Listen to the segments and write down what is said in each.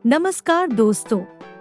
नमस्कार दोस्तों,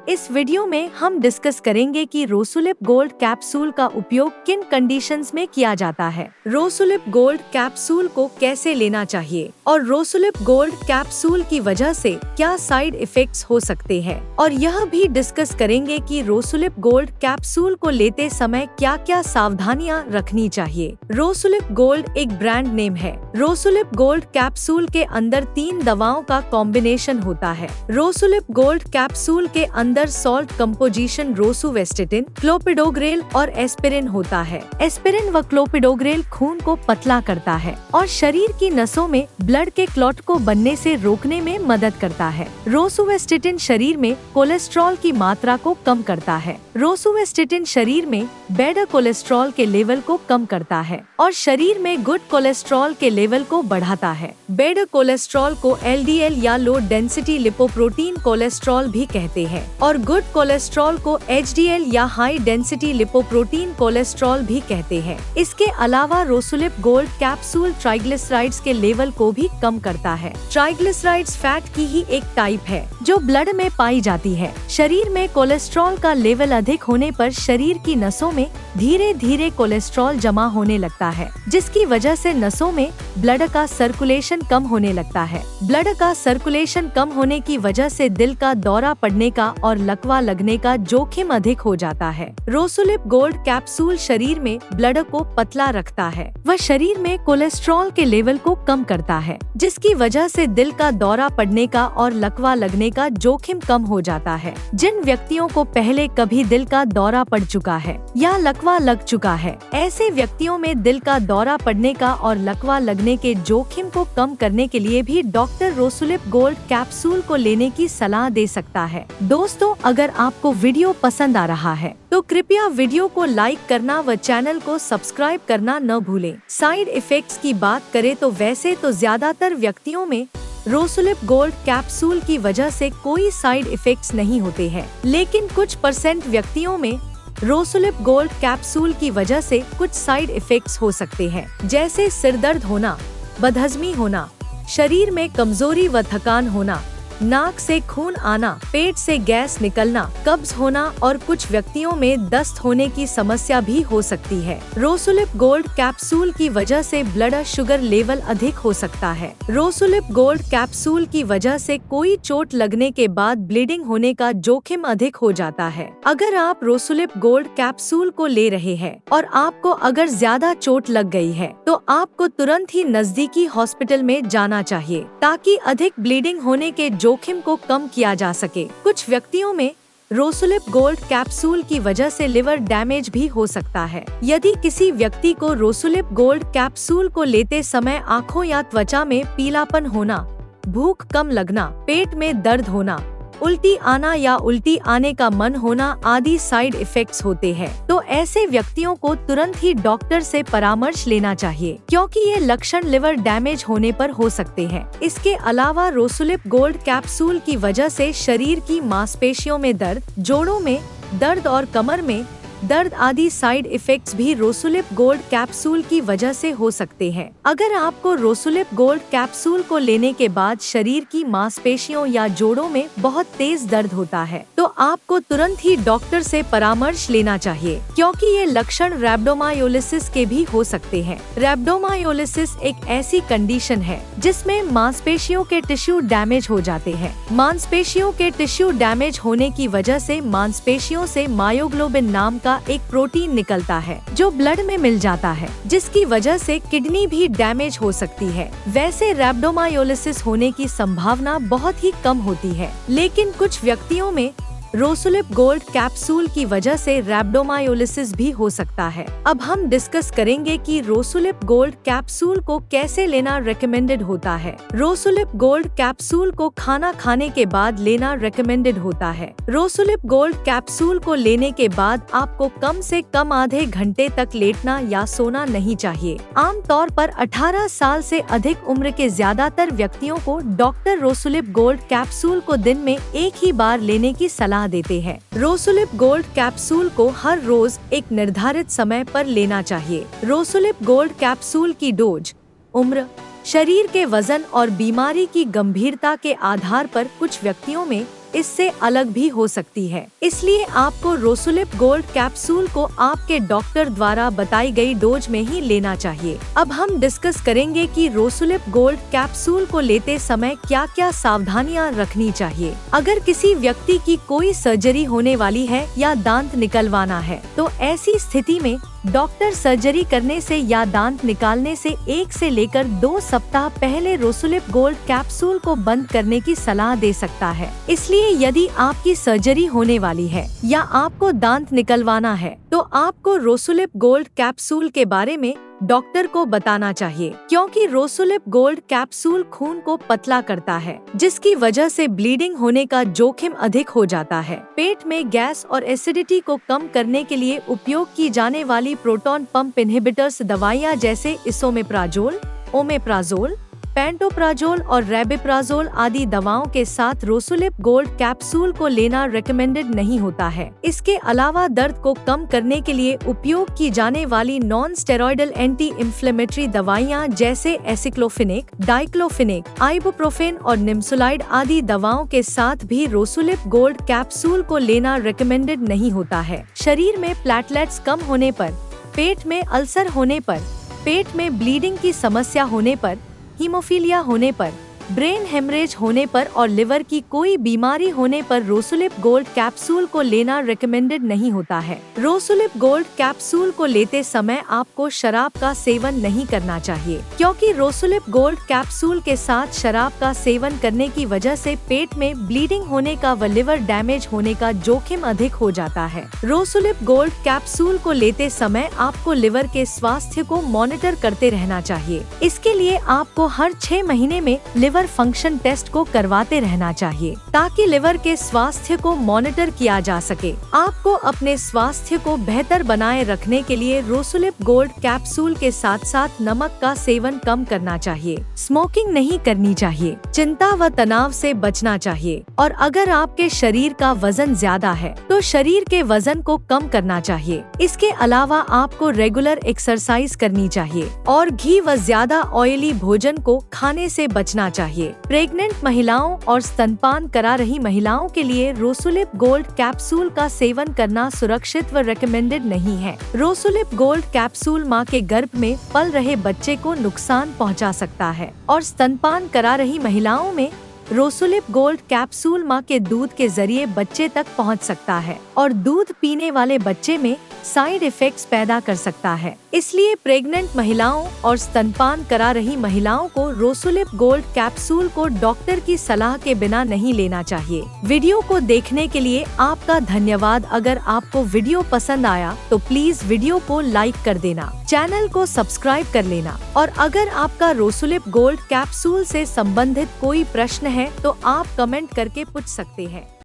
इस वीडियो में हम डिस्कस करेंगे कि रोसुलिप गोल्ड कैप्सूल का उपयोग किन कंडीशंस में किया जाता है, रोसुलिप गोल्ड कैप्सूल को कैसे लेना चाहिए और रोसुलिप गोल्ड कैप्सूल की वजह से क्या साइड इफेक्ट्स हो सकते हैं। और यह भी डिस्कस करेंगे कि रोसुलिप गोल्ड कैप्सूल को लेते समय क्या क्या सावधानियां रखनी चाहिए। रोसुलिप गोल्ड एक ब्रांड नेम है। रोसुलिप गोल्ड कैप्सूल के अंदर 3 दवाओं का कॉम्बिनेशन होता है। रोसुलिप गोल्ड कैप्सूल के अंदर सॉल्ट कंपोजिशन रोसुवेस्टिटिन, क्लोपिडोग्रेल और एस्पिरिन होता है। एस्पिरिन व क्लोपिडोग्रेल खून को पतला करता है और शरीर की नसों में ब्लड के क्लॉट को बनने से रोकने में मदद करता है। रोसुवेस्टिटिन शरीर में कोलेस्ट्रॉल की मात्रा को कम करता है। रोसुवेस्टिटिन शरीर में बैड कोलेस्ट्रॉल के लेवल को कम करता है और शरीर में गुड कोलेस्ट्रॉल के लेवल को बढ़ाता है। बैड कोलेस्ट्रॉल को LDL या लो डेंसिटी लिपोप्रोटीन कोलेस्ट्रॉल भी कहते हैं और गुड कोलेस्ट्रॉल को HDL या हाई डेंसिटी लिपोप्रोटीन कोलेस्ट्रॉल भी कहते हैं। इसके अलावा रोसुलिप गोल्ड कैप्सूल ट्राइग्लिसराइड्स के लेवल को भी कम करता है। ट्राइग्लिसराइड्स फैट की ही एक टाइप है जो ब्लड में पाई जाती है। शरीर में कोलेस्ट्रॉल का लेवल अधिक होने पर शरीर की नसों में धीरे धीरे कोलेस्ट्रॉल जमा होने लगता है, जिसकी वजह से नसों में ब्लड का सर्कुलेशन कम होने लगता है। ब्लड का सर्कुलेशन कम होने की वजह से दिल का दौरा पड़ने का और लकवा लगने का जोखिम अधिक हो जाता है। रोसुलिप गोल्ड कैप्सूल शरीर में ब्लड को पतला रखता है व शरीर में कोलेस्ट्रॉल के लेवल को कम करता है, जिसकी वजह से दिल का दौरा पड़ने का और लकवा लगने का जोखिम कम हो जाता है। जिन व्यक्तियों को पहले कभी दिल का दौरा पड़ चुका है या लकवा लग चुका है, ऐसे व्यक्तियों में दिल का दौरा पड़ने का और लकवा लगने के जोखिम को कम करने के लिए भी डॉक्टर रोसुलिप गोल्ड कैप्सूल को लेने की सलाह दे सकता है। दोस्तों, अगर आपको वीडियो पसंद आ रहा है तो कृपया वीडियो को लाइक करना व चैनल को सब्सक्राइब करना न भूलें। साइड इफेक्ट्स की बात करें तो वैसे तो ज्यादातर व्यक्तियों में रोसुलिप गोल्ड कैप्सूल की वजह से कोई साइड इफेक्ट्स नहीं होते हैं, लेकिन कुछ % व्यक्तियों में रोसुलिप गोल्ड कैप्सूल की वजह से कुछ साइड इफेक्ट्स हो सकते हैं, जैसे सिर दर्द होना, बदहजमी होना, शरीर में कमजोरी व थकान होना, नाक से खून आना, पेट से गैस निकलना, कब्ज होना और कुछ व्यक्तियों में दस्त होने की समस्या भी हो सकती है। रोसुलिप गोल्ड कैप्सूल की वजह से ब्लड शुगर लेवल अधिक हो सकता है। रोसुलिप गोल्ड कैप्सूल की वजह से कोई चोट लगने के बाद ब्लीडिंग होने का जोखिम अधिक हो जाता है। अगर आप रोसुलिप गोल्ड कैप्सूल को ले रहे हैं और आपको अगर ज्यादा चोट लग गई है तो आपको तुरंत ही नजदीकी हॉस्पिटल में जाना चाहिए ताकि अधिक ब्लीडिंग होने के जोखिम को कम किया जा सके। कुछ व्यक्तियों में रोसुलिप गोल्ड कैप्सूल की वजह से लिवर डैमेज भी हो सकता है। यदि किसी व्यक्ति को रोसुलिप गोल्ड कैप्सूल को लेते समय आँखों या त्वचा में पीलापन होना, भूख कम लगना, पेट में दर्द होना, उल्टी आना या उल्टी आने का मन होना आदि साइड इफेक्ट्स होते हैं, तो ऐसे व्यक्तियों को तुरंत ही डॉक्टर से परामर्श लेना चाहिए, क्योंकि ये लक्षण लिवर डैमेज होने पर हो सकते हैं। इसके अलावा रोसुलिप गोल्ड कैप्सूल की वजह से शरीर की मांसपेशियों में दर्द, जोड़ों में दर्द और कमर में दर्द आदि साइड इफेक्ट्स भी रोसुलिप गोल्ड कैप्सूल की वजह से हो सकते हैं। अगर आपको रोसुलिप गोल्ड कैप्सूल को लेने के बाद शरीर की मांसपेशियों या जोड़ों में बहुत तेज दर्द होता है, तो आपको तुरंत ही डॉक्टर से परामर्श लेना चाहिए, क्योंकि ये लक्षण रैब्डोमायोलिसिस के भी हो सकते हैं। रैब्डोमायोलिसिस एक ऐसी कंडीशन है जिसमें मांसपेशियों के टिश्यू डैमेज हो जाते हैं। मांसपेशियों के टिश्यू डैमेज होने की वजह से मांसपेशियों से मायोग्लोबिन नाम का एक प्रोटीन निकलता है जो ब्लड में मिल जाता है, जिसकी वजह से किडनी भी डैमेज हो सकती है। वैसे रैब्डोमायोलिसिस होने की संभावना बहुत ही कम होती है, लेकिन कुछ व्यक्तियों में रोसुलिप गोल्ड कैप्सूल की वजह से रैब्डोमायोलिसिस भी हो सकता है। अब हम डिस्कस करेंगे कि रोसुलिप गोल्ड कैप्सूल को कैसे लेना रेकमेंडेड होता है। रोसुलिप गोल्ड कैप्सूल को खाना खाने के बाद लेना रेकमेंडेड होता है। रोसुलिप गोल्ड कैप्सूल को लेने के बाद आपको कम से कम आधे घंटे तक लेटना या सोना नहीं चाहिए। आमतौर पर 18 साल से अधिक उम्र के ज्यादातर व्यक्तियों को डॉक्टर रोसुलिप गोल्ड कैप्सूल को दिन में एक ही बार लेने की सलाह देते हैं। रोसुलिप गोल्ड कैप्सूल को हर रोज एक निर्धारित समय पर लेना चाहिए। रोसुलिप गोल्ड कैप्सूल की डोज, उम्र, शरीर के वजन और बीमारी की गंभीरता के आधार पर कुछ व्यक्तियों में इससे अलग भी हो सकती है। इसलिए आपको रोसुलिप गोल्ड कैप्सूल को आपके डॉक्टर द्वारा बताई गई डोज में ही लेना चाहिए। अब हम डिस्कस करेंगे कि रोसुलिप गोल्ड कैप्सूल को लेते समय क्या क्या सावधानियां रखनी चाहिए। अगर किसी व्यक्ति की कोई सर्जरी होने वाली है या दांत निकलवाना है, तो ऐसी स्थिति में डॉक्टर सर्जरी करने से या दांत निकालने से 1 से लेकर 2 सप्ताह पहले रोसुलिप गोल्ड कैप्सूल को बंद करने की सलाह दे सकता है। इसलिए यदि आपकी सर्जरी होने वाली है या आपको दांत निकलवाना है, तो आपको रोसुलिप गोल्ड कैप्सूल के बारे में डॉक्टर को बताना चाहिए, क्योंकि रोसुलिप गोल्ड कैप्सूल खून को पतला करता है, जिसकी वजह से ब्लीडिंग होने का जोखिम अधिक हो जाता है। पेट में गैस और एसिडिटी को कम करने के लिए उपयोग की जाने वाली प्रोटॉन पंप इनहिबिटर्स दवाइयाँ जैसे इसोमेप्राजोल, ओमेप्राजोल, पेंटोप्राजोल और रेबिप्राजोल आदि दवाओं के साथ रोसुलिप गोल्ड कैप्सूल को लेना रिकमेंडेड नहीं होता है। इसके अलावा दर्द को कम करने के लिए उपयोग की जाने वाली नॉन स्टेरॉयडल एंटी इंफ्लेमेटरी दवाइयाँ जैसे एसिक्लोफिनेक, डाइक्लोफिनेक, आइबुप्रोफेन और निम्सोलाइड आदि दवाओं के साथ भी रोसुलिप गोल्ड कैप्सूल को लेना रिकमेंडेड नहीं होता है। शरीर में प्लेटलेट्स कम होने पर, पेट में अल्सर होने पर, पेट में ब्लीडिंग की समस्या होने पर, हीमोफीलिया होने पर, ब्रेन हेमरेज होने पर और लिवर की कोई बीमारी होने पर रोसुलिप गोल्ड कैप्सूल को लेना रिकमेंडेड नहीं होता है। रोसुलिप गोल्ड कैप्सूल को लेते समय आपको शराब का सेवन नहीं करना चाहिए, क्योंकि रोसुलिप गोल्ड कैप्सूल के साथ शराब का सेवन करने की वजह से पेट में ब्लीडिंग होने का व लिवर डैमेज होने का जोखिम अधिक हो जाता है। रोसुलिप गोल्ड कैप्सूल को लेते समय आपको लिवर के स्वास्थ्य को मॉनिटर करते रहना चाहिए। इसके लिए आपको हर 6 महीने में लिवर फंक्शन टेस्ट को करवाते रहना चाहिए, ताकि लिवर के स्वास्थ्य को मॉनिटर किया जा सके। आपको अपने स्वास्थ्य को बेहतर बनाए रखने के लिए रोसुलिप गोल्ड कैप्सूल के साथ साथ नमक का सेवन कम करना चाहिए, स्मोकिंग नहीं करनी चाहिए, चिंता व तनाव से बचना चाहिए और अगर आपके शरीर का वजन ज्यादा है तो शरीर के वजन को कम करना चाहिए। इसके अलावा आपको रेगुलर एक्सरसाइज करनी चाहिए और घी व ज्यादा ऑयली भोजन को खाने से बचना चाहिए। प्रेग्नेंट महिलाओं और स्तनपान करा रही महिलाओं के लिए रोसुलिप गोल्ड कैप्सूल का सेवन करना सुरक्षित व रिकमेंडेड नहीं है। रोसुलिप गोल्ड कैप्सूल मां के गर्भ में पल रहे बच्चे को नुकसान पहुंचा सकता है और स्तनपान करा रही महिलाओं में रोसुलिप गोल्ड कैप्सूल मां के दूध के जरिए बच्चे तक पहुंच सकता है और दूध पीने वाले बच्चे में साइड इफेक्ट्स पैदा कर सकता है। इसलिए प्रेग्नेंट महिलाओं और स्तनपान करा रही महिलाओं को रोसुलिप गोल्ड कैप्सूल को डॉक्टर की सलाह के बिना नहीं लेना चाहिए। वीडियो को देखने के लिए आपका धन्यवाद। अगर आपको वीडियो पसंद आया तो प्लीज वीडियो को लाइक कर देना, चैनल को सब्सक्राइब कर लेना और अगर आपका रोसुलिप गोल्ड कैप्सूल से संबंधित कोई प्रश्न है तो आप कमेंट करके पूछ सकते हैं।